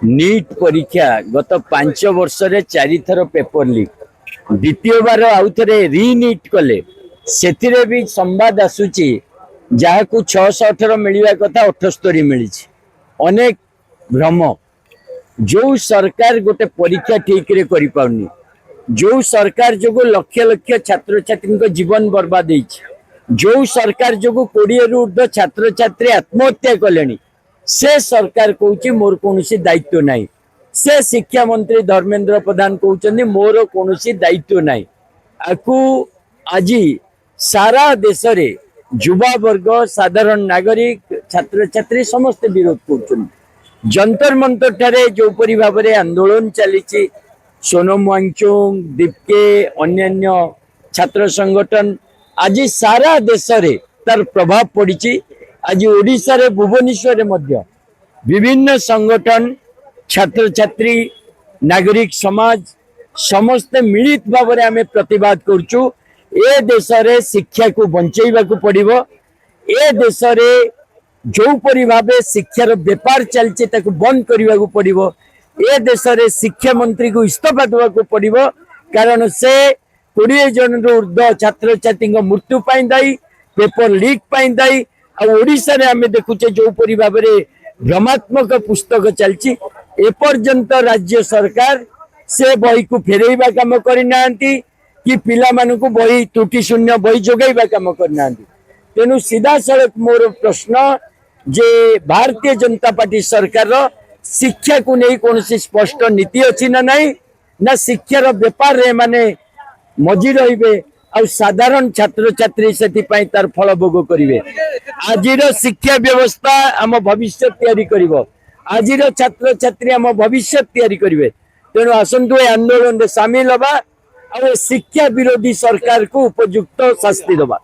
NEET परीक्षा गत 5 वर्ष रे 4 थर पेपर लीक द्वितीय बार आउ थे रीनीट कले से भी संवाद आसूची जहाँ को 618 मिलवा कथा 78 मिली अनेक भ्रम जो सरकार गोटे परीक्षा ठीक रे करि पाउनी जो सरकार जो लक्ष लक्ष छात्र छात्री जीवन बर्बाद जो सरकार जो 20 रु ऊर्ध्व छात्र छात्री आत्महत्या कले से सरकार कहूँ मोर कौन दायित्व ना से शिक्षा मंत्री धर्मेंद्र प्रधान कहते मोर कौन दायित्व ना आपको आज सारा देश रे युवा वर्ग साधारण नागरिक छात्र छात्री समस्त विरोध कर जंतर मंतर ठारे जो परी भाव में आंदोलन चली सोनम वांगचुक दीपके अन्य छात्र संगठन आज सारा देश रे तार प्रभाव पड़ी आज ओडिशा रे भुवनेश्वर मध्य विभिन्न संगठन छात्र छात्री नागरिक समाज समस्त मिलित भाव में आम प्रतिवाद करुचु ए देश रे शिक्षा को बंचेबा को पड़िबो ए देश रे जो परि भाबे शिक्षार व्यापार चलছে ताको बंद करबा को पड़िबो ए देश रे शिक्षा मंत्री को इस्तीफा देवा को पड़िबो कारण से 20 जन ऊर्ध्व छात्र छात्री मृत्यु पाई दायी पेपर लीक पाई दायी ओडिशा रे आमे देखुचे जो परि भाव में भ्रमात्मक पुस्तक चलछि एपर्यंत राज्य सरकार से बही को फेरइबा काम करना कि पिला मानकु बही त्रुटि शून्य बही जोगाइबा काम करना तेणु सीधा सड़क मोर प्रश्न जे भारतीय जनता पार्टी सरकार शिक्षा को नहीं कौन स्पष्ट नीति अच्छी ना नहीं ना शिक्षार व्यापार रे माने मजी रहिबे आ साधारण छात्र छात्री से तार फल भोग करेंगे आज शिक्षा व्यवस्था आम भविष्य तैयारी करिवो आज छात्र छात्री आम भविष्य तैयारी करेंगे तेणु आसंतु आंदोलन में सामिल हवा और शिक्षा विरोधी सरकार को उपयुक्त शास्ति दबा।